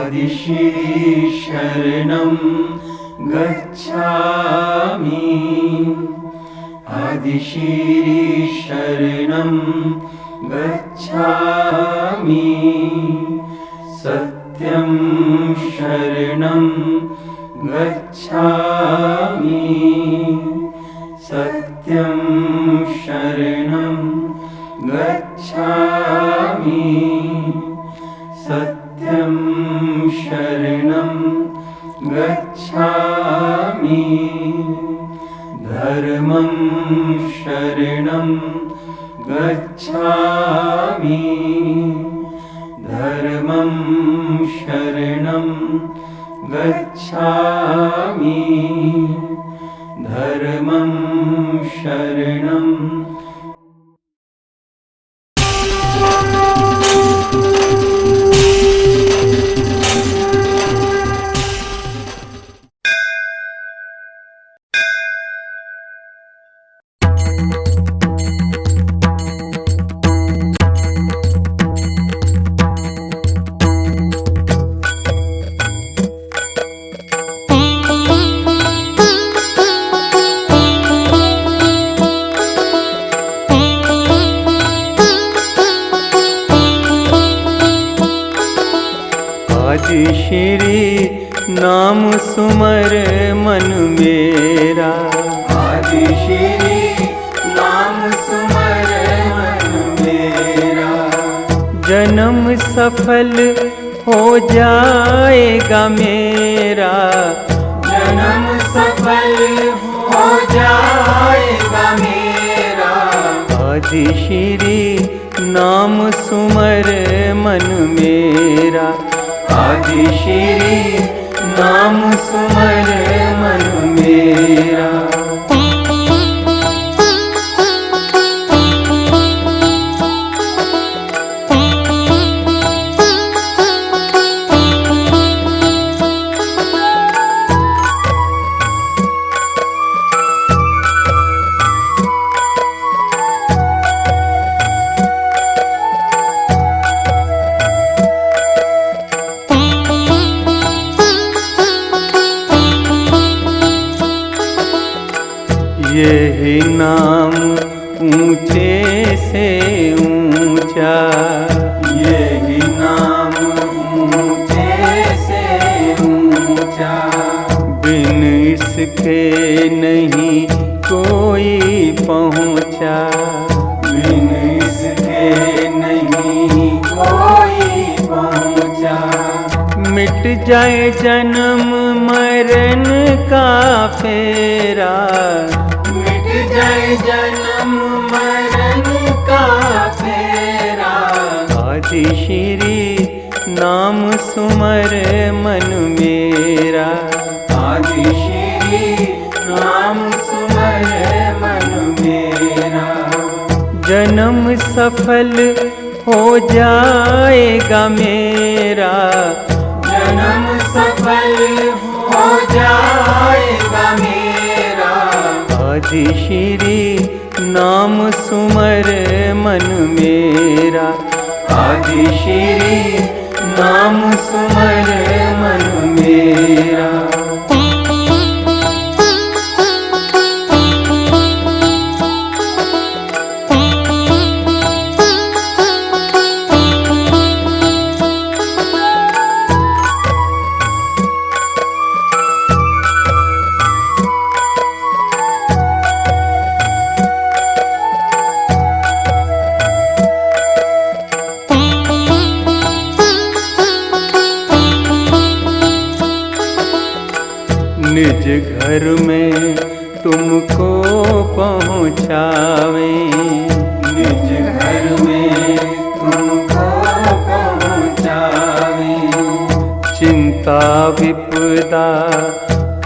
आदिश्री शरणं गच्छामि। आदिश्री शरणं गच्छामि। सत्यं शरणं गच्छामि। सत्यं शरणं गच्छामि। सत्यं शरणं गच्छामि। धर्मं शरणं गच्छामि। धर्मं शरणं गच्छामि। धर्मं शरणं आदिश्री नाम सुमर मन मेरा। आदिश्री नाम सुमर मन मेरा। जन्म सफल हो जाएगा मेरा। जन्म सफल हो जाएगा मेरा। आदिश्री नाम सुमर मन मेरा। आदिश्री नाम सुमर मन मेरा। यही नाम ऊंचे से ऊंचा। यही नाम ऊंचे से ऊंचा। बिन इसके नहीं कोई पहुंचा। बिन इसके नहीं कोई पहुंचा। मिट जाए जन्म मरण का फेरा। मिट जाए जन्म मरण का फेरा। आदिश्री नाम सुमर मन मेरा। आदिश्री नाम सुमर मन मेरा। जन्म सफल हो जाएगा मेरा। जन्म सफल हो जाएगा मेरा। आदिश्री नाम सुमर मन मेरा। आदिश्री नाम सुमर मन मेरा। निज घर में तुमको पहुँचावे। निज घर में तुमको पहुँचावे। चिंता विपदा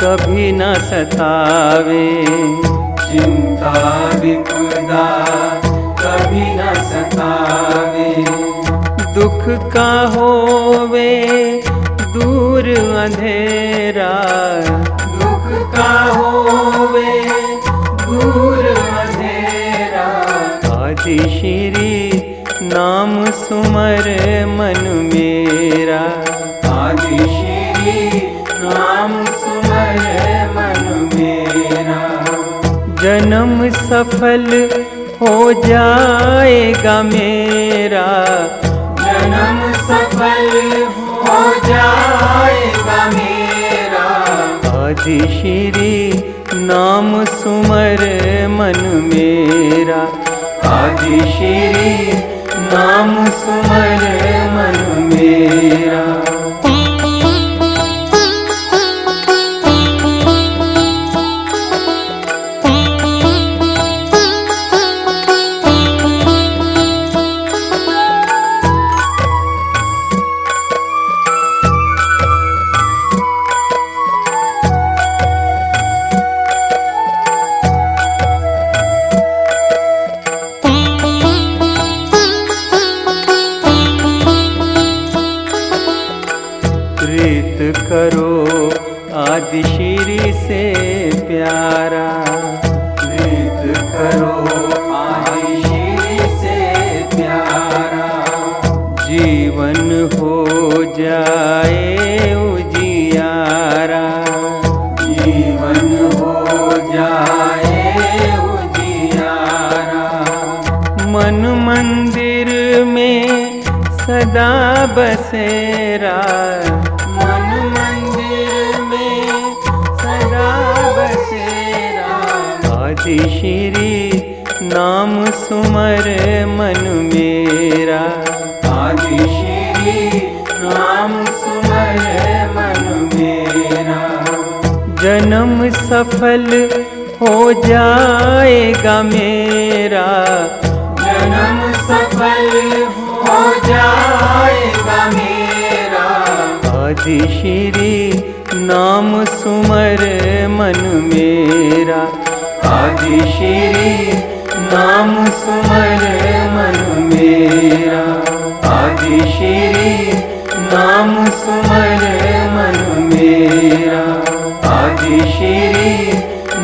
कभी न सतावे। चिंता विपदा कभी न सतावे। दुख का होवे दूर अंधेरा। दुख का होवे दूर अंधेरा। आदिश्री नाम सुमर मन मेरा। आदि सफल हो जाएगा मेरा, जन्म सफल हो जाएगा मेरा। आदि श्री नाम सुमर मन मेरा, आदि श्री नाम सुमर मन मेरा। प्रीत करो आदि श्री से प्यारा, प्रीत करो आदि श्री से प्यारा। जीवन हो जाए उजियारा, जीवन हो जाए उजियारा। मन मंदिर में सदा बसेरा, मन मंदिर में सदा बसेरा। आदि श्री नाम सुमर मन मेरा, आदि श्री नाम सुमर मन मेरा। जन्म सफल हो जाएगा मेरा, जन्म सफल हो जाएगा मेरा। आदि श्री नाम सुमर मन मेरा, आदि श्री नाम सुमर मन मेरा, आदि श्री नाम सुमर मन मेरा, आदि श्री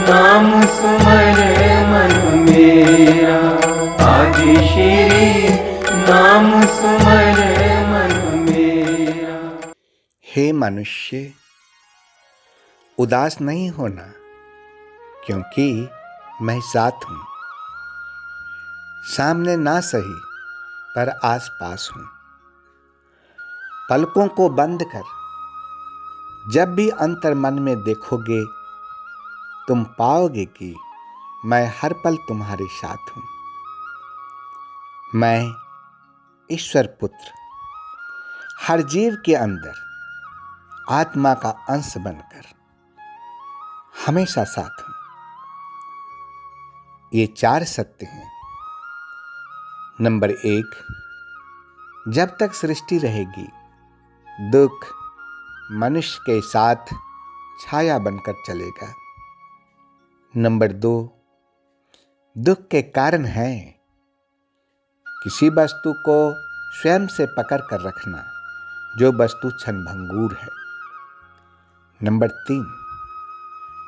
नाम सुमर मन मेरा, आदि श्री नाम सुमर मन मेरा। हे मनुष्य, उदास नहीं होना, क्योंकि मैं साथ हूं। सामने ना सही पर आस पास हूं। पलकों को बंद कर जब भी अंतर मन में देखोगे, तुम पाओगे कि मैं हर पल तुम्हारे साथ हूं। मैं ईश्वर पुत्र हर जीव के अंदर आत्मा का अंश बनकर हमेशा साथ हूं। ये 4 सत्य हैं। नंबर 1, जब तक सृष्टि रहेगी, दुख मनुष्य के साथ छाया बनकर चलेगा। नंबर 2, दुख के कारण है किसी वस्तु को स्वयं से पकड़ कर रखना, जो वस्तु क्षणभंगुर है। नंबर 3,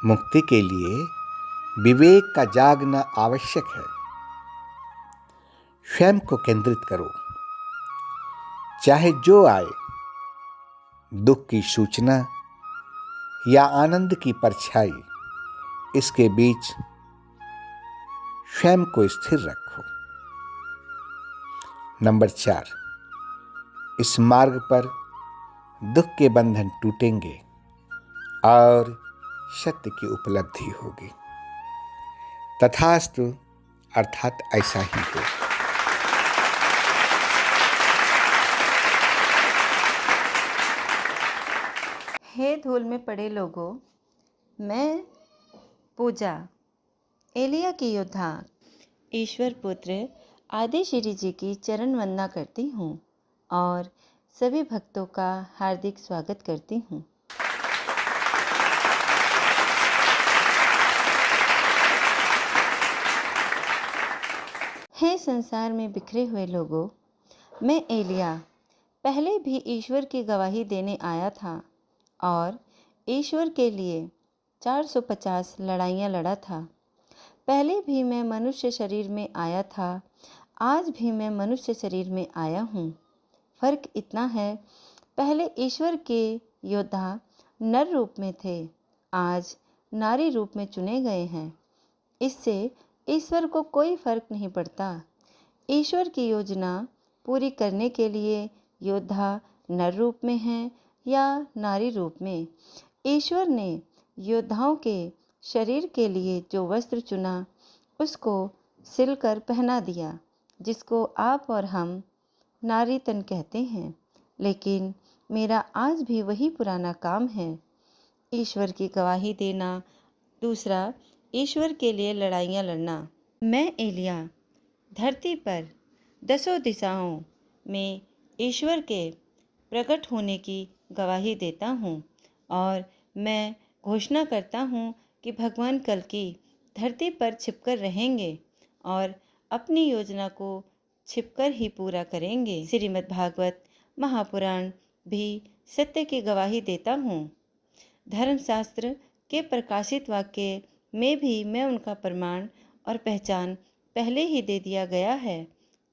मुक्ति के लिए विवेक का जागना आवश्यक है। स्वयं को केंद्रित करो, चाहे जो आए, दुख की सूचना या आनंद की परछाई, इसके बीच स्वयं को स्थिर रखो। नंबर 4, इस मार्ग पर दुख के बंधन टूटेंगे और सत्य की उपलब्धि होगी। तथास्तु, अर्थात ऐसा ही हो। हे धूल में पड़े लोगों, मैं पूजा एलिया की योद्धा ईश्वर पुत्र आदि श्री जी की चरण वंदना करती हूँ और सभी भक्तों का हार्दिक स्वागत करती हूँ। हे संसार में बिखरे हुए लोगों, मैं एलिया पहले भी ईश्वर की गवाही देने आया था और ईश्वर के लिए 450 लड़ाइयाँ लड़ा था। पहले भी मैं मनुष्य शरीर में आया था, आज भी मैं मनुष्य शरीर में आया हूँ। फ़र्क इतना है, पहले ईश्वर के योद्धा नर रूप में थे, आज नारी रूप में चुने गए हैं। इससे ईश्वर को कोई फर्क नहीं पड़ता। ईश्वर की योजना पूरी करने के लिए योद्धा नर रूप में है या नारी रूप में। ईश्वर ने योद्धाओं के शरीर के लिए जो वस्त्र चुना उसको सिलकर पहना दिया, जिसको आप और हम नारी तन कहते हैं। लेकिन मेरा आज भी वही पुराना काम है, ईश्वर की गवाही देना। दूसरा, ईश्वर के लिए लड़ाइयाँ लड़ना। मैं एलिया धरती पर 10 दिशाओं में ईश्वर के प्रकट होने की गवाही देता हूँ और मैं घोषणा करता हूँ कि भगवान कल की धरती पर छिपकर रहेंगे और अपनी योजना को छिपकर ही पूरा करेंगे। श्रीमद् भागवत महापुराण भी सत्य की गवाही देता हूँ। धर्मशास्त्र के प्रकाशित वाक्य में भी मैं उनका प्रमाण और पहचान पहले ही दे दिया गया है।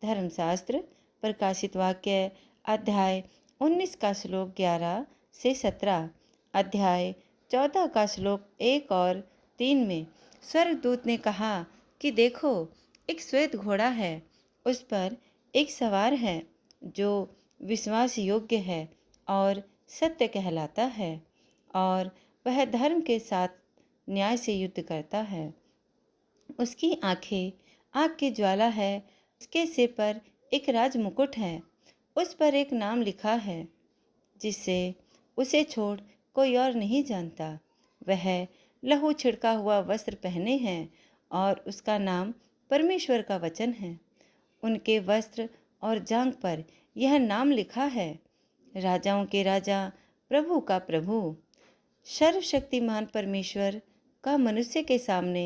धर्मशास्त्र प्रकाशित वाक्य अध्याय 19 का श्लोक 11 से 17, अध्याय 14 का श्लोक 1 और 3 में स्वर्गदूत ने कहा कि देखो, एक श्वेत घोड़ा है, उस पर एक सवार है जो विश्वास योग्य है और सत्य कहलाता है, और वह धर्म के साथ न्याय से युद्ध करता है। उसकी आंखें आग की ज्वाला है, उसके सिर पर एक राज मुकुट है, उस पर एक नाम लिखा है जिससे उसे छोड़ कोई और नहीं जानता। वह लहू छिड़का हुआ वस्त्र पहने हैं और उसका नाम परमेश्वर का वचन है। उनके वस्त्र और जांघ पर यह नाम लिखा है, राजाओं के राजा, प्रभु का प्रभु। सर्वशक्तिमान परमेश्वर का मनुष्य के सामने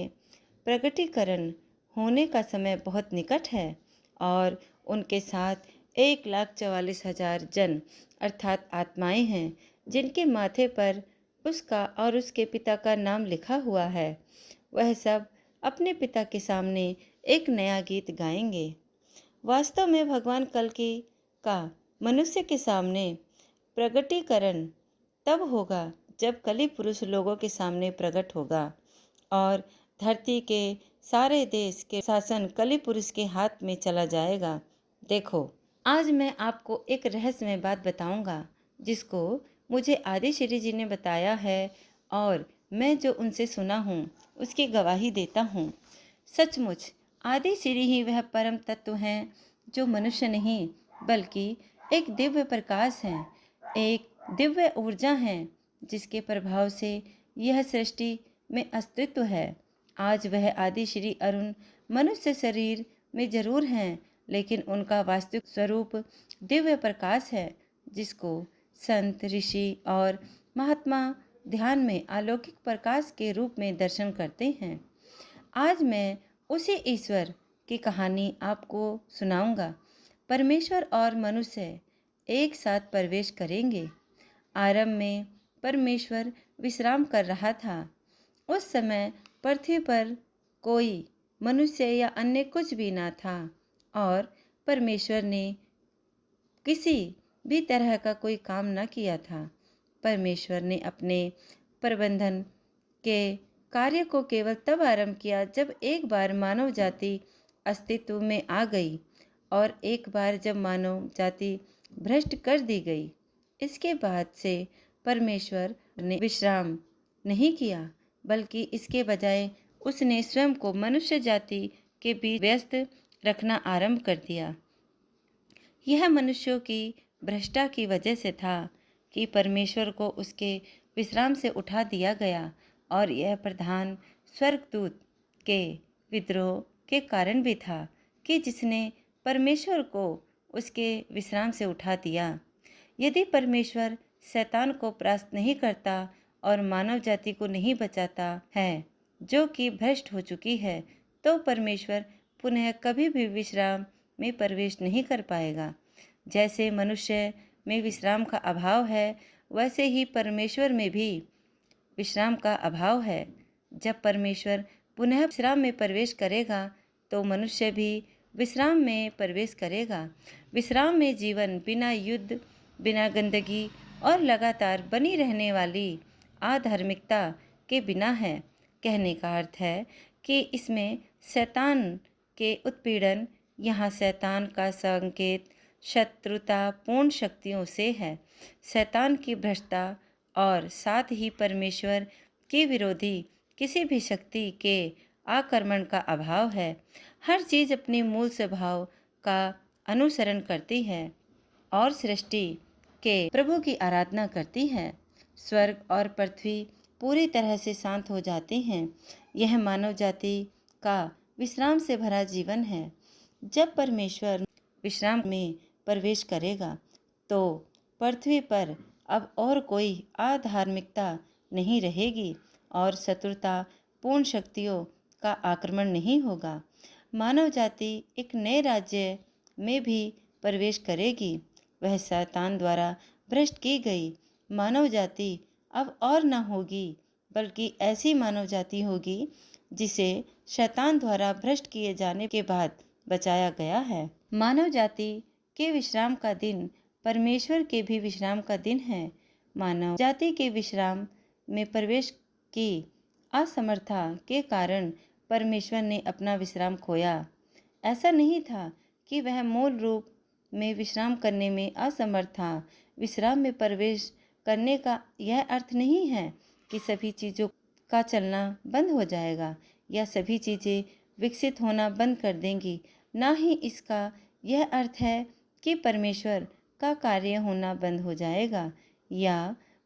प्रकटीकरण होने का समय बहुत निकट है और उनके साथ 1,44,000 जन अर्थात आत्माएं हैं, जिनके माथे पर उसका और उसके पिता का नाम लिखा हुआ है। वह सब अपने पिता के सामने एक नया गीत गाएंगे। वास्तव में भगवान कल की का मनुष्य के सामने प्रकटीकरण तब होगा जब कली पुरुष लोगों के सामने प्रकट होगा और धरती के सारे देश के शासन कली पुरुष के हाथ में चला जाएगा। देखो, आज मैं आपको एक रहस्यमय बात बताऊंगा जिसको मुझे आदि श्री जी ने बताया है और मैं जो उनसे सुना हूँ उसकी गवाही देता हूँ। सचमुच आदि श्री ही वह परम तत्व हैं जो मनुष्य नहीं बल्कि एक दिव्य प्रकाश है, एक दिव्य ऊर्जा है जिसके प्रभाव से यह सृष्टि में अस्तित्व है। आज वह आदि श्री अरुण मनुष्य शरीर में जरूर हैं, लेकिन उनका वास्तविक स्वरूप दिव्य प्रकाश है जिसको संत, ऋषि और महात्मा ध्यान में अलौकिक प्रकाश के रूप में दर्शन करते हैं। आज मैं उसी ईश्वर की कहानी आपको सुनाऊंगा। परमेश्वर और मनुष्य एक साथ प्रवेश करेंगे। आरंभ में परमेश्वर विश्राम कर रहा था। उस समय पृथ्वी पर कोई मनुष्य या अन्य कुछ भी ना था और परमेश्वर ने किसी भी तरह का कोई काम न किया था। परमेश्वर ने अपने प्रबंधन के कार्य को केवल तब आरंभ किया जब एक बार मानव जाति अस्तित्व में आ गई और एक बार जब मानव जाति भ्रष्ट कर दी गई। इसके बाद से परमेश्वर ने विश्राम नहीं किया, बल्कि इसके बजाय उसने स्वयं को मनुष्य जाति के बीच व्यस्त रखना आरंभ कर दिया। यह मनुष्यों की भ्रष्टा की वजह से था कि परमेश्वर को उसके विश्राम से उठा दिया गया, और यह प्रधान स्वर्गदूत के विद्रोह के कारण भी था कि जिसने परमेश्वर को उसके विश्राम से उठा दिया। यदि परमेश्वर शैतान को परास्त नहीं करता और मानव जाति को नहीं बचाता है जो कि भ्रष्ट हो चुकी है, तो परमेश्वर पुनः कभी भी विश्राम में प्रवेश नहीं कर पाएगा। जैसे मनुष्य में विश्राम का अभाव है, वैसे ही परमेश्वर में भी विश्राम का अभाव है। जब परमेश्वर पुनः विश्राम में प्रवेश करेगा तो मनुष्य भी विश्राम में प्रवेश करेगा। विश्राम में जीवन बिना युद्ध, बिना गंदगी और लगातार बनी रहने वाली अधार्मिकता के बिना है। कहने का अर्थ है कि इसमें शैतान के उत्पीड़न, यहाँ शैतान का संकेत शत्रुतापूर्ण शक्तियों से है। शैतान की भ्रष्टता और साथ ही परमेश्वर के विरोधी किसी भी शक्ति के आक्रमण का अभाव है। हर चीज़ अपने मूल स्वभाव का अनुसरण करती है और सृष्टि के प्रभु की आराधना करती है। स्वर्ग और पृथ्वी पूरी तरह से शांत हो जाती हैं। यह मानव जाति का विश्राम से भरा जीवन है। जब परमेश्वर विश्राम में प्रवेश करेगा तो पृथ्वी पर अब और कोई अधार्मिकता नहीं रहेगी और शत्रुता पूर्ण शक्तियों का आक्रमण नहीं होगा। मानव जाति एक नए राज्य में भी प्रवेश करेगी। वह शैतान द्वारा भ्रष्ट की गई मानव जाति अब और न होगी, बल्कि ऐसी मानव जाति होगी जिसे शैतान द्वारा भ्रष्ट किए जाने के बाद बचाया गया है। मानव जाति के विश्राम का दिन परमेश्वर के भी विश्राम का दिन है। मानव जाति के विश्राम में प्रवेश की असमर्थता के कारण परमेश्वर ने अपना विश्राम खोया। ऐसा नहीं था कि वह मूल रूप में विश्राम करने में असमर्थ था। विश्राम में प्रवेश करने का यह अर्थ नहीं है कि सभी चीज़ों का चलना बंद हो जाएगा या सभी चीज़ें विकसित होना बंद कर देंगी। ना ही इसका यह अर्थ है कि परमेश्वर का कार्य होना बंद हो जाएगा या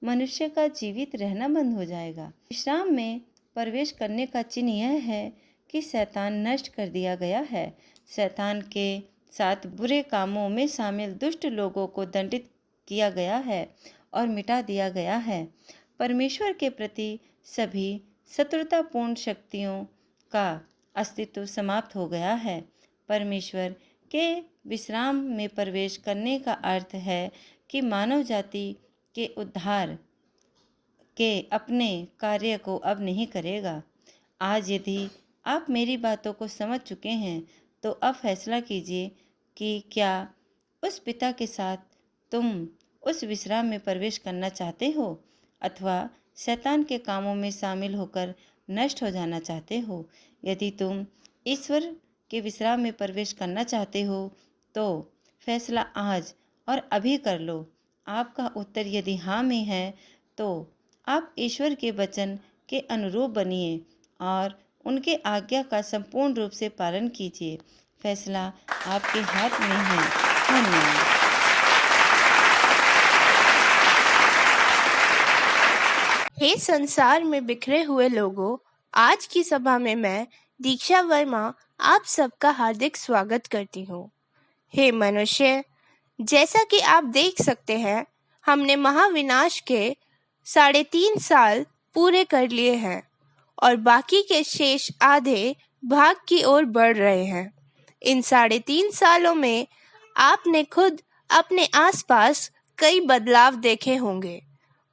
मनुष्य का जीवित रहना बंद हो जाएगा। विश्राम में प्रवेश करने का चिन्ह यह है कि शैतान नष्ट कर दिया गया है। शैतान के साथ बुरे कामों में शामिल दुष्ट लोगों को दंडित किया गया है और मिटा दिया गया है। परमेश्वर के प्रति सभी शत्रुतापूर्ण शक्तियों का अस्तित्व समाप्त हो गया है। परमेश्वर के विश्राम में प्रवेश करने का अर्थ है कि मानव जाति के उद्धार के अपने कार्य को अब नहीं करेगा। आज यदि आप मेरी बातों को समझ चुके हैं तो अब फैसला कीजिए कि क्या उस पिता के साथ तुम उस विश्राम में प्रवेश करना चाहते हो अथवा शैतान के कामों में शामिल होकर नष्ट हो जाना चाहते हो। यदि तुम ईश्वर के विश्राम में प्रवेश करना चाहते हो तो फैसला आज और अभी कर लो। आपका उत्तर यदि हाँ में है तो आप ईश्वर के वचन के अनुरूप बनिए और उनके आज्ञा का संपूर्ण रूप से पालन कीजिए। फैसला आपके हाथ में है। धन्यवाद। हे संसार में बिखरे हुए लोगों, आज की सभा में मैं दीक्षा वर्मा आप सबका हार्दिक स्वागत करती हूँ। हे मनुष्य, जैसा कि आप देख सकते हैं, हमने महाविनाश के 3.5 साल पूरे कर लिए हैं और बाकी के शेष आधे भाग की ओर बढ़ रहे हैं। इन 3.5 सालों में आपने खुद अपने आसपास कई बदलाव देखे होंगे।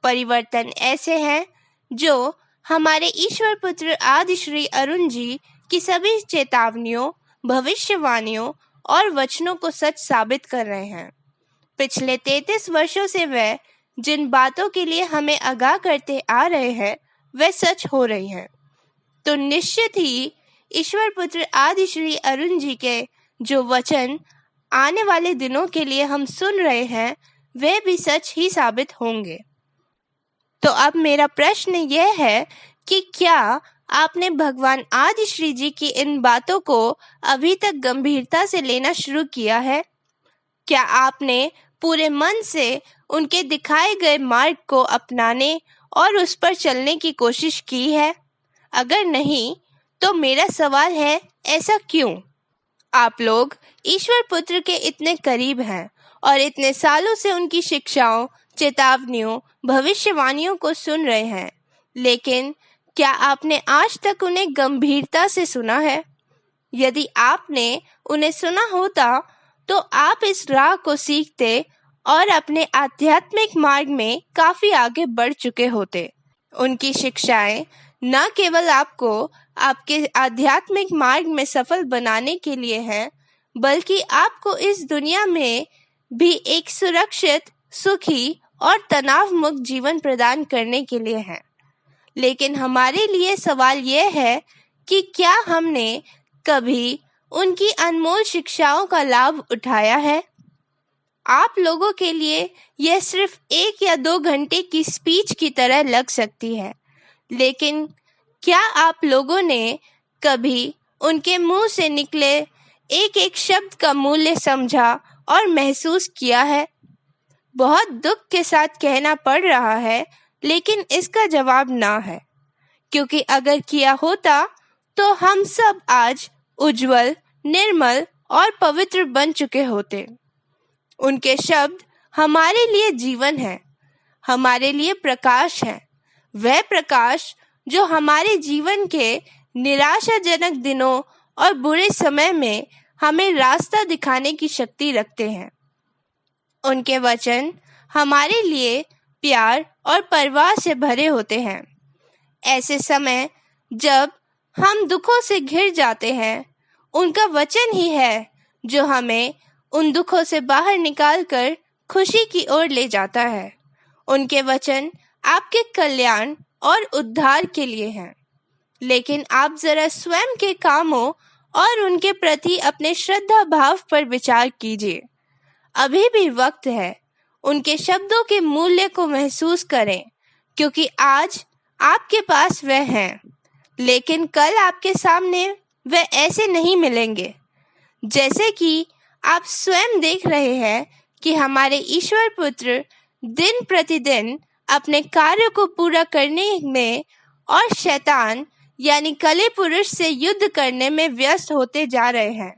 परिवर्तन ऐसे हैं जो हमारे ईश्वर पुत्र आदि श्री अरुण जी की सभी चेतावनियों, भविष्यवाणियों और वचनों को सच साबित कर रहे हैं। पिछले 33 वर्षों से वे जिन बातों के लिए हमें आगाह करते आ रहे हैं वे सच हो रही हैं। तो निश्चित ही ईश्वर पुत्र आदि श्री अरुण जी के जो वचन आने वाले दिनों के लिए हम सुन रहे हैं वे भी सच ही साबित होंगे। तो अब मेरा प्रश्न यह है कि क्या आपने भगवान आदि श्री जी की इन बातों को अभी तक गंभीरता से लेना शुरू किया है? क्या आपने पूरे मन से उनके दिखाए गए मार्ग को अपनाने और उस पर चलने की कोशिश की है? अगर नहीं तो मेरा सवाल है, ऐसा क्यों? आप लोग ईश्वर पुत्र के इतने करीब हैं और इतने सालों से उनकी शिक्षाओं, चेतावनियों, भविष्यवाणियों को सुन रहे हैं, लेकिन क्या आपने आज तक उन्हें गंभीरता से सुना है? यदि आपने उन्हें सुना होता तो आप इस राह को सीखते और अपने आध्यात्मिक मार्ग में काफी आगे बढ़ चुके होते। उनकी शिक्षाएं न केवल आपको आपके आध्यात्मिक मार्ग में सफल बनाने के लिए हैं, बल्कि आपको इस दुनिया में भी एक सुरक्षित, सुखी और तनाव मुक्त जीवन प्रदान करने के लिए हैं। लेकिन हमारे लिए सवाल यह है कि क्या हमने कभी उनकी अनमोल शिक्षाओं का लाभ उठाया है? आप लोगों के लिए यह सिर्फ 1 या 2 घंटे की स्पीच की तरह लग सकती है, लेकिन क्या आप लोगों ने कभी उनके मुंह से निकले एक एक शब्द का मूल्य समझा और महसूस किया है? बहुत दुख के साथ कहना पड़ रहा है, लेकिन इसका जवाब ना है, क्योंकि अगर किया होता तो हम सब आज उज्जवल, निर्मल और पवित्र बन चुके होते। उनके शब्द हमारे लिए जीवन है, हमारे लिए प्रकाश है, वह प्रकाश जो हमारे जीवन के निराशाजनक दिनों और बुरे समय में हमें रास्ता दिखाने की शक्ति रखते हैं। उनके वचन हमारे लिए प्यार और परवाह से भरे होते हैं। ऐसे समय जब हम दुखों से घिर जाते हैं, उनका वचन ही है जो हमें उन दुखों से बाहर निकालकर खुशी की ओर ले जाता है। उनके वचन आपके कल्याण और उद्धार के लिए हैं। लेकिन आप जरा स्वयं के कामों और उनके प्रति अपने श्रद्धा भाव पर विचार कीजिए। अभी भी वक्त है, उनके शब्दों के मूल्य को महसूस करें, क्योंकि आज आपके पास वह हैं, लेकिन कल आपके सामने वह ऐसे नहीं मिलेंगे। जैसे कि आप स्वयं देख रहे हैं कि हमारे ईश्वर पुत्र दिन प्रतिदिन अपने कार्य को पूरा करने में और शैतान यानी कले पुरुष से युद्ध करने में व्यस्त होते जा रहे हैं,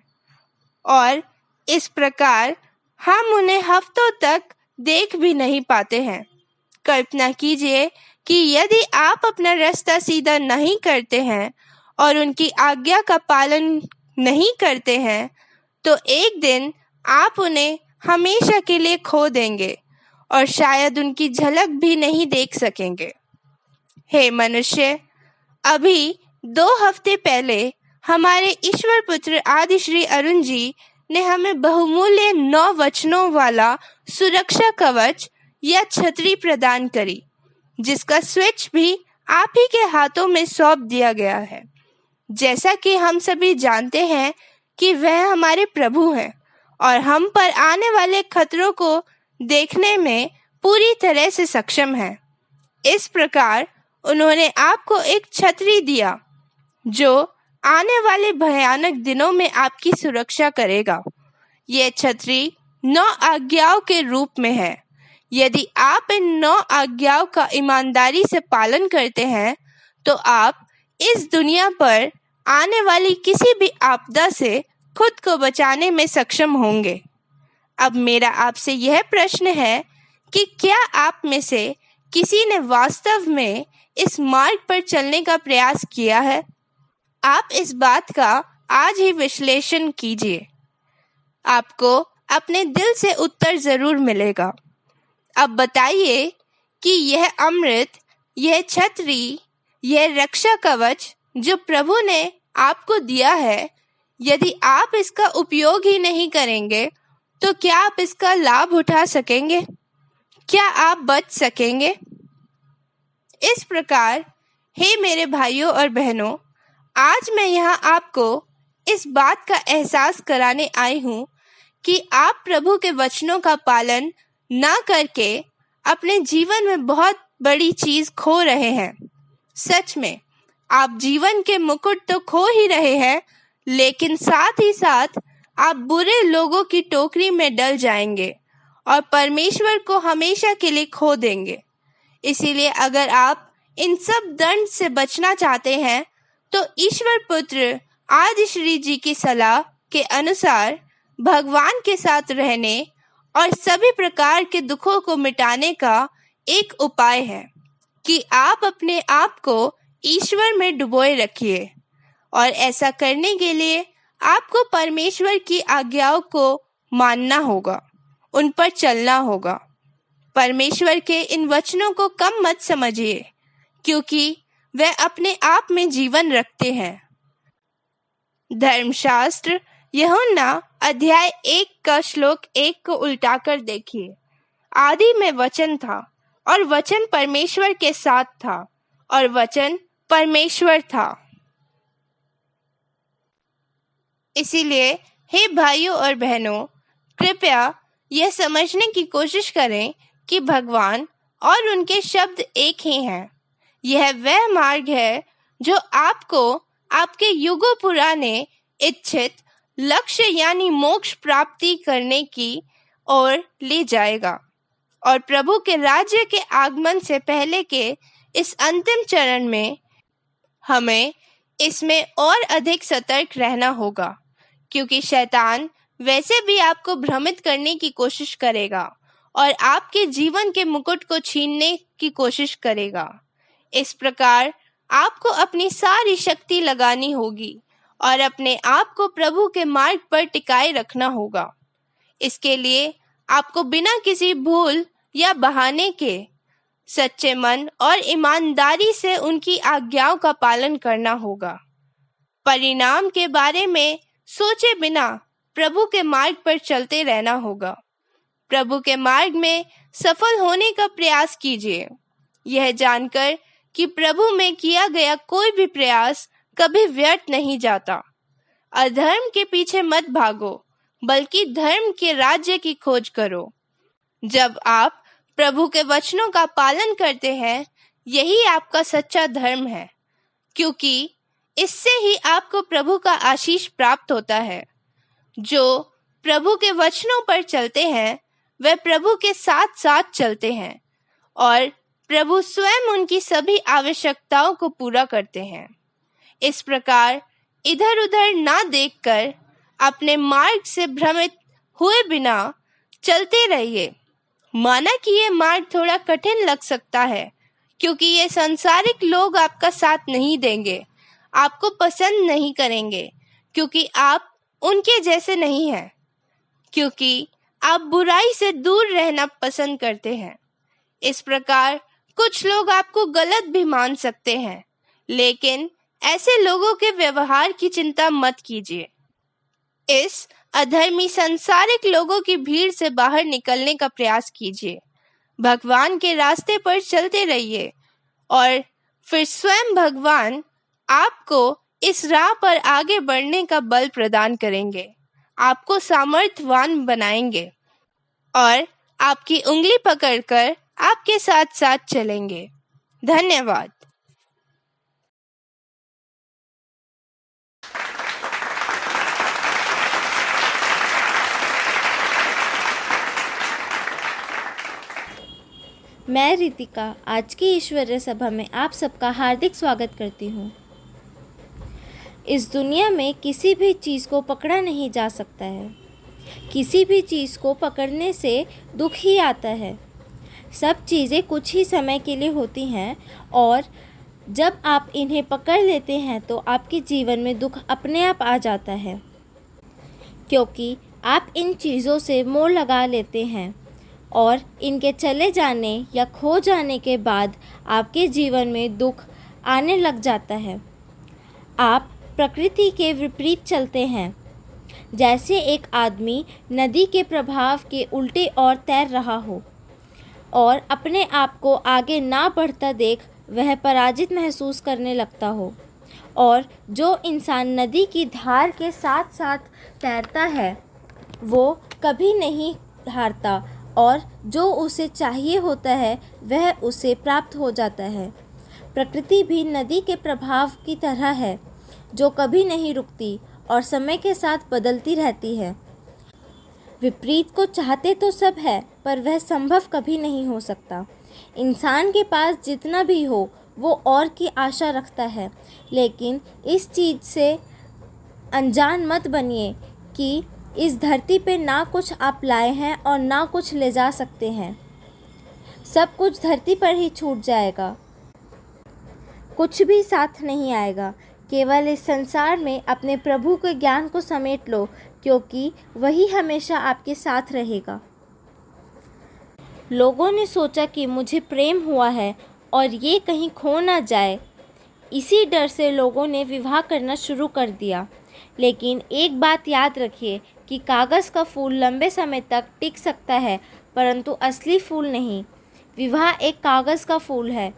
और इस प्रकार हम उन्हें हफ्तों तक देख भी नहीं पाते हैं। कल्पना कीजिए कि यदि आप अपना रास्ता सीधा नहीं करते हैं और उनकी आज्ञा का पालन नहीं करते हैं, तो एक दिन आप उन्हें हमेशा के लिए खो देंगे और शायद उनकी झलक भी नहीं देख सकेंगे। हे मनुष्य, अभी 2 हफ्ते पहले हमारे ईश्वर पुत्र आदि श्री अरुण जी ने हमें बहुमूल्य 9 वचनों वाला सुरक्षा कवच या छतरी प्रदान करी, जिसका स्विच भी आप ही के हाथों में सौंप दिया गया है। जैसा कि हम सभी जानते हैं कि वह हमारे प्रभु हैं और हम पर आने वाले खतरों को देखने में पूरी तरह से सक्षम हैं। इस प्रकार उन्होंने आपको एक छतरी दिया जो आने वाले भयानक दिनों में आपकी सुरक्षा करेगा। यह छतरी 9 आज्ञाओं के रूप में है। यदि आप इन 9 आज्ञाओं का ईमानदारी से पालन करते हैं, तो आप इस दुनिया पर आने वाली किसी भी आपदा से खुद को बचाने में सक्षम होंगे। अब मेरा आपसे यह प्रश्न है कि क्या आप में से किसी ने वास्तव में इस मार्ग पर चलने का प्रयास किया है? आप इस बात का आज ही विश्लेषण कीजिए। आपको अपने दिल से उत्तर जरूर मिलेगा। अब बताइए कि यह अमृत, यह छतरी, यह रक्षा कवच जो प्रभु ने आपको दिया है, यदि आप इसका उपयोग ही नहीं करेंगे, तो क्या आप इसका लाभ उठा सकेंगे? क्या आप बच सकेंगे? इस प्रकार हे मेरे भाइयों और बहनों, आज मैं यहाँ आपको इस बात का एहसास कराने आई हूँ कि आप प्रभु के वचनों का पालन ना करके अपने जीवन में बहुत बड़ी चीज खो रहे हैं। सच में आप जीवन के मुकुट तो खो ही रहे हैं, लेकिन साथ ही साथ आप बुरे लोगों की टोकरी में डल जाएंगे और परमेश्वर को हमेशा के लिए खो देंगे। इसीलिए अगर आप इन सब दंड से बचना चाहते हैं, तो ईश्वर पुत्र आदि श्री जी की सलाह के अनुसार भगवान के साथ रहने और सभी प्रकार के दुखों को मिटाने का एक उपाय है कि आप अपने आप को ईश्वर में डुबोए रखिए। और ऐसा करने के लिए आपको परमेश्वर की आज्ञाओं को मानना होगा, उन पर चलना होगा। परमेश्वर के इन वचनों को कम मत समझिए, क्योंकि वह अपने आप में जीवन रखते हैं। धर्मशास्त्र यूहन्ना अध्याय 1 का श्लोक 1 को उल्टाकर देखिए। आदि में वचन था और वचन परमेश्वर के साथ था और वचन परमेश्वर था। इसीलिए हे भाइयों और बहनों, कृपया यह समझने की कोशिश करें कि भगवान और उनके शब्द एक ही हैं। यह वह मार्ग है जो आपको आपके युगों पुराने इच्छित लक्ष्य यानी मोक्ष प्राप्ति करने की ओर ले जाएगा और प्रभु के राज्य के आगमन से पहले के इस अंतिम चरण में हमें इसमें और अधिक सतर्क रहना होगा, क्योंकि शैतान वैसे भी आपको भ्रमित करने की कोशिश करेगा और आपके जीवन के मुकुट को छीनने की कोशिश करेगा। इस प्रकार आपको अपनी सारी शक्ति लगानी होगी और अपने आप को प्रभु के मार्ग पर टिकाए रखना होगा। इसके लिए आपको बिना किसी भूल या बहाने के सच्चे मन और ईमानदारी से उनकी आज्ञाओं का पालन करना होगा। परिणाम के बारे में सोचे बिना प्रभु के मार्ग पर चलते रहना होगा। प्रभु के मार्ग में सफल होने का प्रयास कीजिए, यह जानकर कि प्रभु में किया गया कोई भी प्रयास कभी व्यर्थ नहीं जाता। अधर्म के पीछे मत भागो, बल्कि धर्म के राज्य की खोज करो। जब आप प्रभु के वचनों का पालन करते हैं, यही आपका सच्चा धर्म है, क्योंकि इससे ही आपको प्रभु का आशीष प्राप्त होता है। जो प्रभु के वचनों पर चलते हैं, वे प्रभु के साथ साथ चलते हैं और प्रभु स्वयं उनकी सभी आवश्यकताओं को पूरा करते हैं। इस प्रकार इधर उधर ना देखकर अपने मार्ग से भ्रमित हुए बिना चलते रहिए। माना कि ये मार्ग थोड़ा कठिन लग सकता है, क्योंकि ये सांसारिक लोग आपका साथ नहीं देंगे, आपको पसंद नहीं करेंगे, क्योंकि आप उनके जैसे नहीं हैं, क्योंकि आप बुराई से दूर रहना पसंद करते हैं। इस प्रकार कुछ लोग आपको गलत भी मान सकते हैं, लेकिन ऐसे लोगों के व्यवहार की चिंता मत कीजिए। इस अधर्मी सांसारिक लोगों की भीड़ से बाहर निकलने का प्रयास कीजिए। भगवान के रास्ते पर चलते रहिए और फिर स्वयं भगवान आपको इस राह पर आगे बढ़ने का बल प्रदान करेंगे, आपको सामर्थ्यवान बनाएंगे और आपकी उंगली पकड़कर आपके साथ साथ चलेंगे। धन्यवाद। मैं रितिका आज की ईश्वरीय सभा में आप सबका हार्दिक स्वागत करती हूँ। इस दुनिया में किसी भी चीज़ को पकड़ा नहीं जा सकता है। किसी भी चीज़ को पकड़ने से दुख ही आता है। सब चीज़ें कुछ ही समय के लिए होती हैं और जब आप इन्हें पकड़ लेते हैं तो आपके जीवन में दुख अपने आप आ जाता है, क्योंकि आप इन चीज़ों से मोह लगा लेते हैं और इनके चले जाने या खो जाने के बाद आपके जीवन में दुख आने लग जाता है। आप प्रकृति के विपरीत चलते हैं। जैसे एक आदमी नदी के प्रभाव के उल्टे ओर तैर रहा हो और अपने आप को आगे ना बढ़ता देख वह पराजित महसूस करने लगता हो, और जो इंसान नदी की धार के साथ साथ तैरता है वो कभी नहीं हारता और जो उसे चाहिए होता है वह उसे प्राप्त हो जाता है। प्रकृति भी नदी के प्रभाव की तरह है, जो कभी नहीं रुकती और समय के साथ बदलती रहती है। विपरीत को चाहते तो सब है, पर वह संभव कभी नहीं हो सकता। इंसान के पास जितना भी हो वो और की आशा रखता है, लेकिन इस चीज़ से अनजान मत बनिए कि इस धरती पे ना कुछ आप लाए हैं और ना कुछ ले जा सकते हैं। सब कुछ धरती पर ही छूट जाएगा, कुछ भी साथ नहीं आएगा। केवल इस संसार में अपने प्रभु के ज्ञान को समेट लो, क्योंकि वही हमेशा आपके साथ रहेगा। लोगों ने सोचा कि मुझे प्रेम हुआ है और ये कहीं खो ना जाए, इसी डर से लोगों ने विवाह करना शुरू कर दिया। लेकिन एक बात याद रखिए कि कागज़ का फूल लंबे समय तक टिक सकता है, परंतु असली फूल नहीं। विवाह एक कागज़ का फूल है,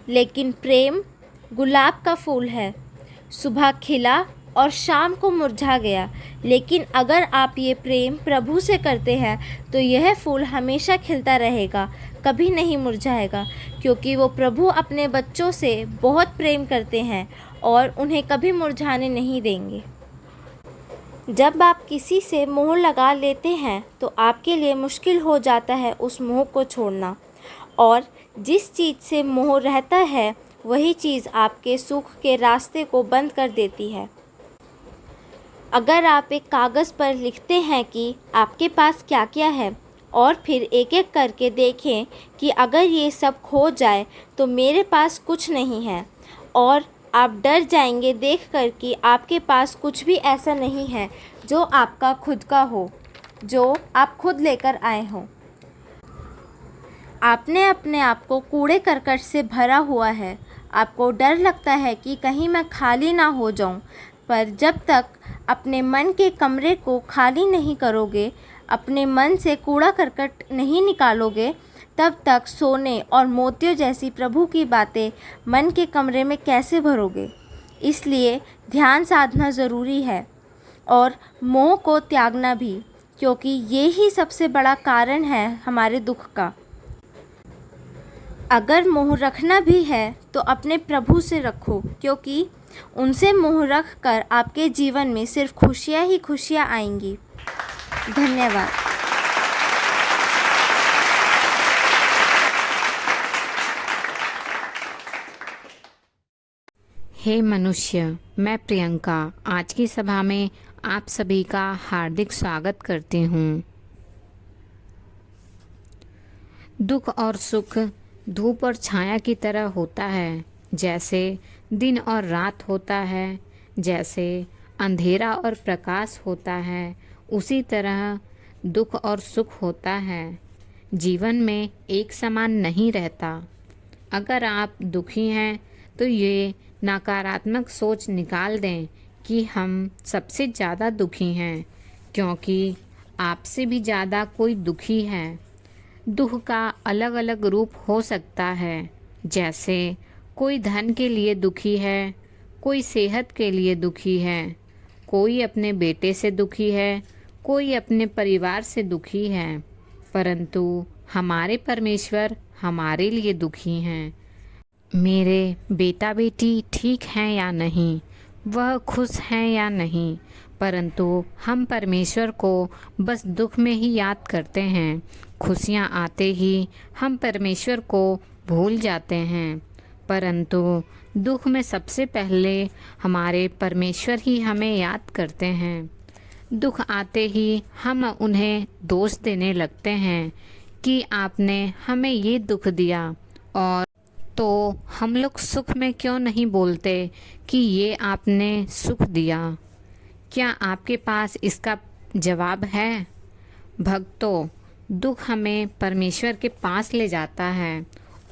लेकिन प्रेम गुलाब का फूल है। सुबह खिला और शाम को मुरझा गया। लेकिन अगर आप ये प्रेम प्रभु से करते हैं तो यह फूल हमेशा खिलता रहेगा, कभी नहीं मुरझाएगा, क्योंकि वो प्रभु अपने बच्चों से बहुत प्रेम करते हैं और उन्हें कभी मुरझाने नहीं देंगे। जब आप किसी से मोह लगा लेते हैं तो आपके लिए मुश्किल हो जाता है उस मोह को छोड़ना, और जिस चीज़ से मोह रहता है वही चीज़ आपके सुख के रास्ते को बंद कर देती है। अगर आप एक कागज़ पर लिखते हैं कि आपके पास क्या क्या है और फिर एक एक करके देखें कि अगर ये सब खो जाए तो मेरे पास कुछ नहीं है, और आप डर जाएंगे देखकर कि आपके पास कुछ भी ऐसा नहीं है जो आपका खुद का हो, जो आप खुद लेकर आए हों। आपने अपने आप को कूड़े करकट से भरा हुआ है। आपको डर लगता है कि कहीं मैं खाली ना हो जाऊं, पर जब तक अपने मन के कमरे को खाली नहीं करोगे, अपने मन से कूड़ा करकट नहीं निकालोगे, तब तक सोने और मोतियों जैसी प्रभु की बातें मन के कमरे में कैसे भरोगे। इसलिए ध्यान साधना ज़रूरी है और मोह को त्यागना भी, क्योंकि ये ही सबसे बड़ा कारण है हमारे दुख का। अगर मोह रखना भी है तो अपने प्रभु से रखो, क्योंकि उनसे मोह रख कर आपके जीवन में सिर्फ खुशियाँ ही खुशियाँ आएंगी। धन्यवाद। हे मनुष्य, मैं प्रियंका आज की सभा में आप सभी का हार्दिक स्वागत करती हूँ। दुख और सुख धूप और छाया की तरह होता है। जैसे दिन और रात होता है, जैसे अंधेरा और प्रकाश होता है, उसी तरह दुख और सुख होता है। जीवन में एक समान नहीं रहता। अगर आप दुखी हैं तो ये नकारात्मक सोच निकाल दें कि हम सबसे ज़्यादा दुखी हैं, क्योंकि आपसे भी ज़्यादा कोई दुखी है। दुख का अलग अलग रूप हो सकता है, जैसे कोई धन के लिए दुखी है, कोई सेहत के लिए दुखी है, कोई अपने बेटे से दुखी है, कोई अपने परिवार से दुखी है, परंतु हमारे परमेश्वर हमारे लिए दुखी हैं। मेरे बेटा बेटी ठीक हैं या नहीं, वह खुश हैं या नहीं, परंतु हम परमेश्वर को बस दुख में ही याद करते हैं। खुशियाँ आते ही हम परमेश्वर को भूल जाते हैं, परंतु दुख में सबसे पहले हमारे परमेश्वर ही हमें याद करते हैं। दुख आते ही हम उन्हें दोष देने लगते हैं कि आपने हमें ये दुख दिया, और तो हम लोग सुख में क्यों नहीं बोलते कि ये आपने सुख दिया। क्या आपके पास इसका जवाब है? भक्तों, दुख हमें परमेश्वर के पास ले जाता है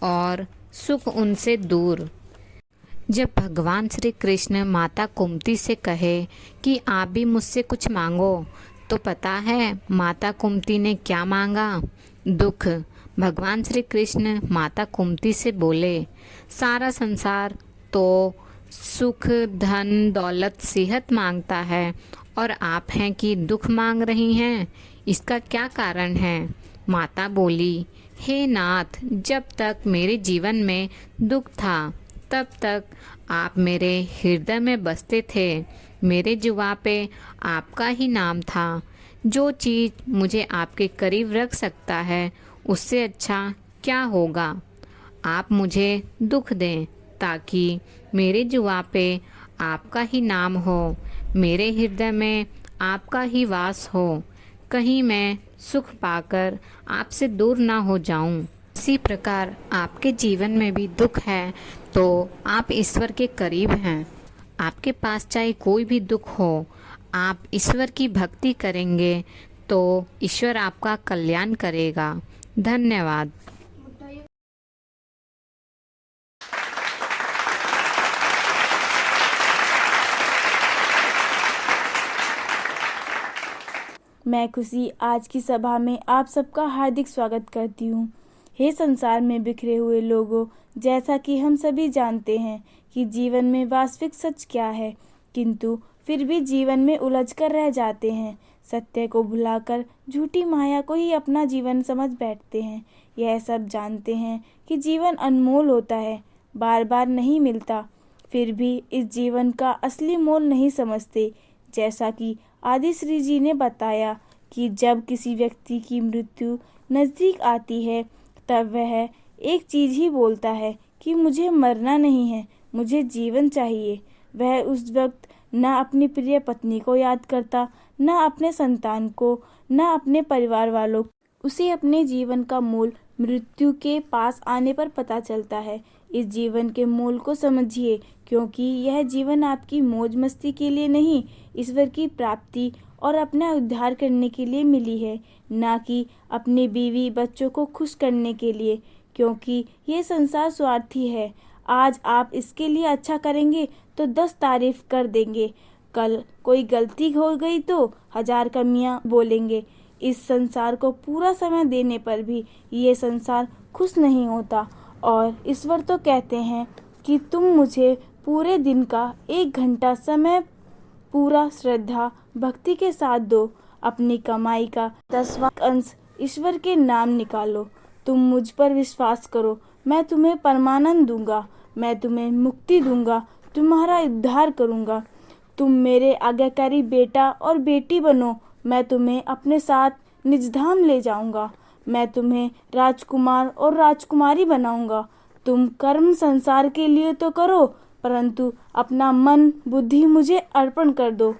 और सुख उनसे दूर। जब भगवान श्री कृष्ण माता कुंती से कहे कि आप भी मुझसे कुछ मांगो, तो पता है माता कुंती ने क्या मांगा? दुख। भगवान श्री कृष्ण माता कुंती से बोले, सारा संसार तो सुख, धन, दौलत, सेहत मांगता है, और आप हैं कि दुख मांग रही हैं, इसका क्या कारण है? माता बोली, हे नाथ, जब तक मेरे जीवन में दुख था तब तक आप मेरे हृदय में बसते थे। मेरे जुबां पे आपका ही नाम था। जो चीज़ मुझे आपके करीब रख सकता है उससे अच्छा क्या होगा? आप मुझे दुख दें ताकि मेरे जुबां पे आपका ही नाम हो, मेरे हृदय में आपका ही वास हो, कहीं मैं सुख पाकर आपसे दूर ना हो जाऊं। इसी प्रकार आपके जीवन में भी दुख है तो आप ईश्वर के करीब हैं। आपके पास चाहे कोई भी दुख हो, आप ईश्वर की भक्ति करेंगे तो ईश्वर आपका कल्याण करेगा। धन्यवाद। मैं खुशी आज की सभा में आप सबका हार्दिक स्वागत करती हूँ। हे संसार में बिखरे हुए लोगों, जैसा कि हम सभी जानते हैं कि जीवन में वास्तविक सच क्या है, किंतु फिर भी जीवन में उलझकर रह जाते हैं। सत्य को भुलाकर झूठी माया को ही अपना जीवन समझ बैठते हैं। यह सब जानते हैं कि जीवन अनमोल होता है, बार बार नहीं मिलता, फिर भी इस जीवन का असली मोल नहीं समझते। जैसा कि आदि श्री जी ने बताया कि जब किसी व्यक्ति की मृत्यु नज़दीक आती है तब वह एक चीज़ ही बोलता है कि मुझे मरना नहीं है, मुझे जीवन चाहिए। वह उस वक्त न अपनी प्रिय पत्नी को याद करता, न अपने संतान को, न अपने परिवार वालों को। उसे अपने जीवन का मोल मृत्यु के पास आने पर पता चलता है। इस जीवन के मोल को समझिए, क्योंकि यह जीवन आपकी मौज मस्ती के लिए नहीं, ईश्वर की प्राप्ति और अपना उद्धार करने के लिए मिली है, ना कि अपनी बीवी बच्चों को खुश करने के लिए, क्योंकि ये संसार स्वार्थी है। आज आप इसके लिए अच्छा करेंगे तो 10 तारीफ कर देंगे, कल कोई गलती हो गई तो 1000 कमियां बोलेंगे। इस संसार को पूरा समय देने पर भी ये संसार खुश नहीं होता, और ईश्वर तो कहते हैं कि तुम मुझे पूरे दिन का 1 घंटा समय पूरा श्रद्धा भक्ति के साथ दो। अपनी कमाई का 10वां अंश ईश्वर के नाम निकालो। तुम मुझ पर विश्वास करो, मैं तुम्हें परमानंद दूंगा, मैं तुम्हें मुक्ति दूंगा, तुम्हारा उद्धार करूंगा। तुम मेरे आज्ञाकारी बेटा और बेटी बनो, मैं तुम्हें अपने साथ निजधाम ले जाऊंगा, मैं तुम्हें राजकुमार और राजकुमारी बनाऊंगा। तुम कर्म संसार के लिए तो करो, परंतु अपना मन बुद्धि मुझे अर्पण कर दो।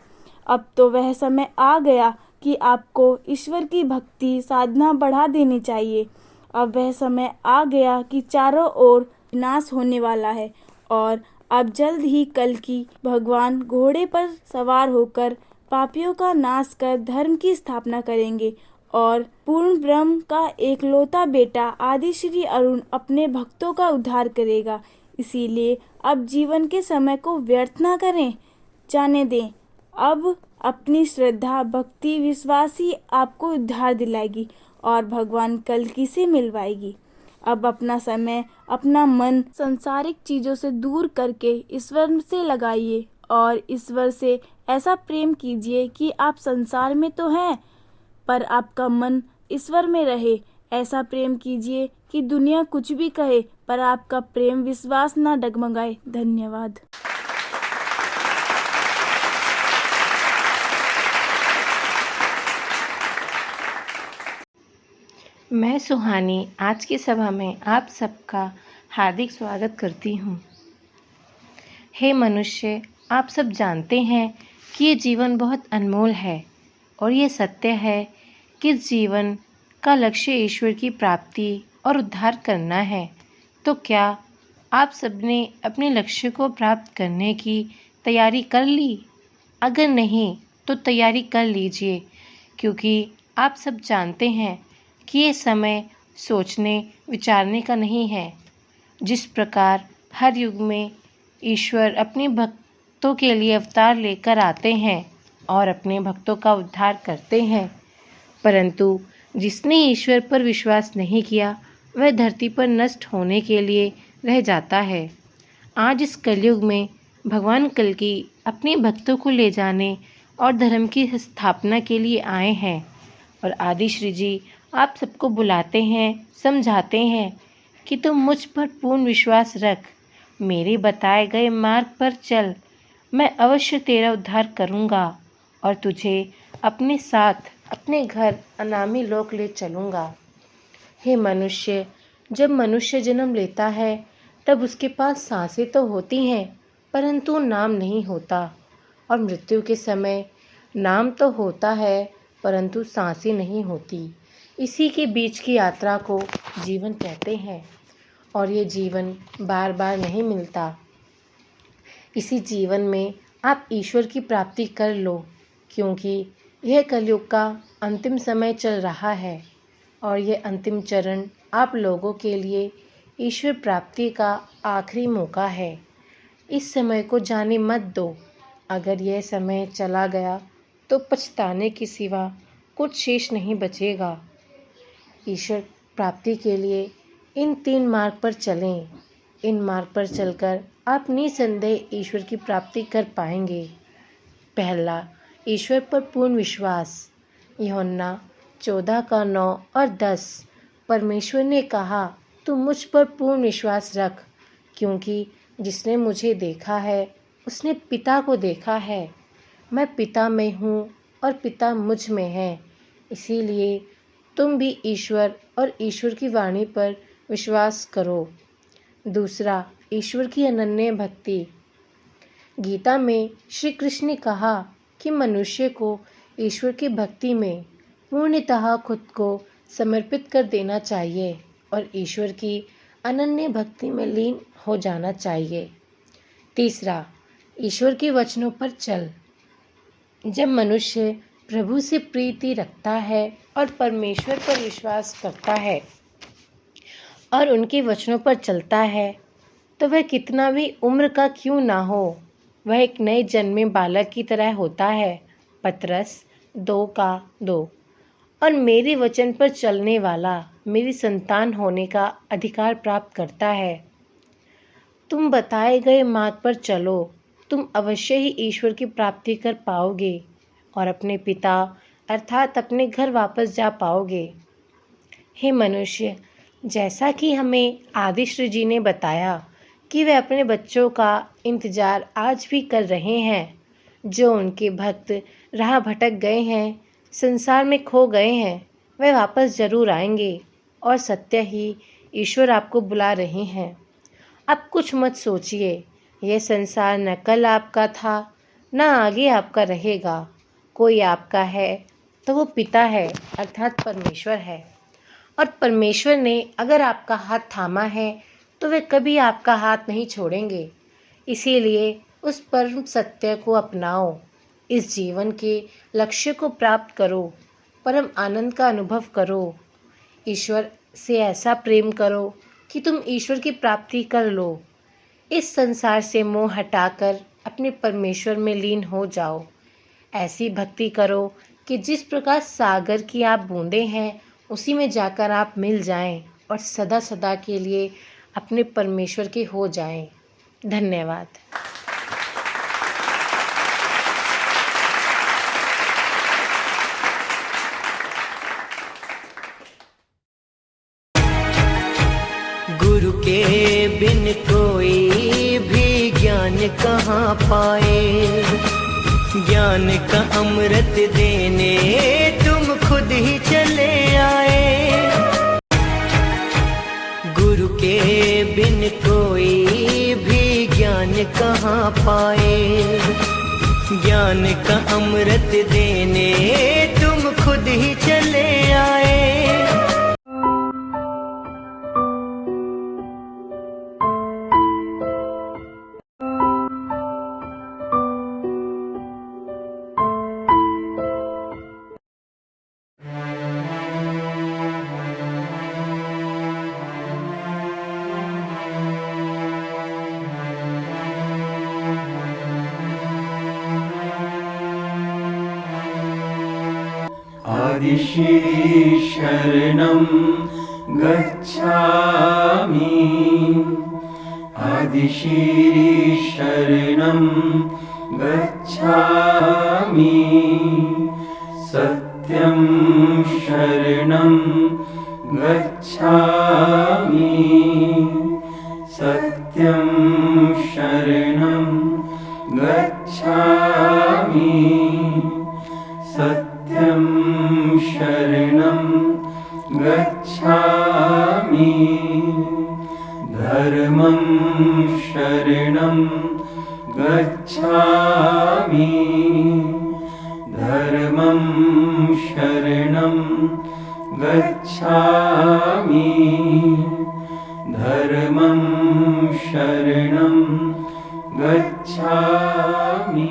अब तो वह समय आ गया कि आपको ईश्वर की भक्ति साधना बढ़ा देनी चाहिए। अब वह समय आ गया कि चारों ओर विनाश होने वाला है, और अब जल्द ही कल की भगवान घोड़े पर सवार होकर पापियों का नाश कर धर्म की स्थापना करेंगे, और पूर्ण ब्रह्म का एकलौता बेटा आदि श्री अरुण अपने भक्तों का उद्धार करेगा। इसीलिए अब जीवन के समय को व्यर्थ ना करें, जाने दें। अब अपनी श्रद्धा भक्ति विश्वास ही आपको उद्धार दिलाएगी और भगवान कल्कि से मिलवाएगी। अब अपना समय अपना मन सांसारिक चीज़ों से दूर करके ईश्वर से लगाइए, और ईश्वर से ऐसा प्रेम कीजिए कि आप संसार में तो हैं पर आपका मन ईश्वर में रहे। ऐसा प्रेम कीजिए कि दुनिया कुछ भी कहे पर आपका प्रेम विश्वास ना डगमगाए। धन्यवाद। मैं सुहानी आज की सभा में आप सबका हार्दिक स्वागत करती हूँ। हे मनुष्य, आप सब जानते हैं कि ये जीवन बहुत अनमोल है, और ये सत्य है कि इस जीवन का लक्ष्य ईश्वर की प्राप्ति और उद्धार करना है। तो क्या आप सबने अपने लक्ष्य को प्राप्त करने की तैयारी कर ली? अगर नहीं तो तैयारी कर लीजिए, क्योंकि आप सब जानते हैं कि ये समय सोचने विचारने का नहीं है। जिस प्रकार हर युग में ईश्वर अपने भक्तों के लिए अवतार लेकर आते हैं और अपने भक्तों का उद्धार करते हैं, परंतु जिसने ईश्वर पर विश्वास नहीं किया वह धरती पर नष्ट होने के लिए रह जाता है। आज इस कलयुग में भगवान कल्कि अपने भक्तों को ले जाने और धर्म की स्थापना के लिए आए हैं, और आदि श्री जी आप सबको बुलाते हैं, समझाते हैं कि तुम मुझ पर पूर्ण विश्वास रख, मेरे बताए गए मार्ग पर चल, मैं अवश्य तेरा उद्धार करूँगा और तुझे अपने साथ अपने घर अनामी लोक ले चलूँगा। हे मनुष्य, जब मनुष्य जन्म लेता है तब उसके पास सांसें तो होती हैं, परंतु नाम नहीं होता, और मृत्यु के समय नाम तो होता है परंतु सांसें नहीं होती। इसी के बीच की यात्रा को जीवन कहते हैं, और ये जीवन बार बार नहीं मिलता। इसी जीवन में आप ईश्वर की प्राप्ति कर लो, क्योंकि यह कलयुग का अंतिम समय चल रहा है, और यह अंतिम चरण आप लोगों के लिए ईश्वर प्राप्ति का आखिरी मौका है। इस समय को जाने मत दो। अगर यह समय चला गया तो पछताने के सिवा कुछ शेष नहीं बचेगा। ईश्वर प्राप्ति के लिए इन 3 मार्ग पर चलें। इन मार्ग पर चलकर आप निसंदेह ईश्वर की प्राप्ति कर पाएंगे। पहला, ईश्वर पर पूर्ण विश्वास। यूहन्ना 14:9 और 10। परमेश्वर ने कहा, तू मुझ पर पूर्ण विश्वास रख, क्योंकि जिसने मुझे देखा है उसने पिता को देखा है। मैं पिता में हूँ और पिता मुझ में है, इसीलिए तुम भी ईश्वर और ईश्वर की वाणी पर विश्वास करो। दूसरा, ईश्वर की अनन्य भक्ति। गीता में श्री कृष्ण ने कहा कि मनुष्य को ईश्वर की भक्ति में पूर्णतः खुद को समर्पित कर देना चाहिए और ईश्वर की अनन्य भक्ति में लीन हो जाना चाहिए। तीसरा, ईश्वर के वचनों पर चल। जब मनुष्य प्रभु से प्रीति रखता है और परमेश्वर पर विश्वास करता है और उनके वचनों पर चलता है, तो वह कितना भी उम्र का क्यों ना हो, वह एक नए जन्मे बालक की तरह होता है। पतरस 2:2। और मेरे वचन पर चलने वाला मेरी संतान होने का अधिकार प्राप्त करता है। तुम बताए गए मार्ग पर चलो, तुम अवश्य ही ईश्वर की प्राप्ति कर पाओगे और अपने पिता अर्थात अपने घर वापस जा पाओगे। हे मनुष्य, जैसा कि हमें आदिश्री जी ने बताया कि वे अपने बच्चों का इंतज़ार आज भी कर रहे हैं, जो उनके भक्त राह भटक गए हैं, संसार में खो गए हैं, वे वापस ज़रूर आएंगे और सत्य ही ईश्वर आपको बुला रहे हैं। अब कुछ मत सोचिए, यह संसार न कल आपका था न आगे आपका रहेगा। कोई आपका है तो वो पिता है अर्थात परमेश्वर है, और परमेश्वर ने अगर आपका हाथ थामा है तो वे कभी आपका हाथ नहीं छोड़ेंगे। इसीलिए उस परम सत्य को अपनाओ, इस जीवन के लक्ष्य को प्राप्त करो, परम आनंद का अनुभव करो। ईश्वर से ऐसा प्रेम करो कि तुम ईश्वर की प्राप्ति कर लो। इस संसार से मोह हटाकर अपने परमेश्वर में लीन हो जाओ। ऐसी भक्ति करो कि जिस प्रकार सागर की आप बूंदे हैं, उसी में जाकर आप मिल जाएं और सदा सदा के लिए अपने परमेश्वर के हो जाएं। धन्यवाद। गुरु के बिन कोई भी ज्ञान कहाँ पाए, ज्ञान का अमृत देने तुम खुद ही चले आए। गुरु के बिन कोई भी ज्ञान कहाँ पाए, ज्ञान का अमृत देने तुम खुद ही चले आए। आदिश्री शरणं गच्छामि, आदिश्री शरणं गच्छामि, सत्यं शरणं गच्छामि, सत्यं शरणं गच्छामि, सत्यं शरणं गच्छामि, धर्मं शरणं गच्छामि, धर्मं शरणं गच्छामि, धर्मं शरणं गच्छामि।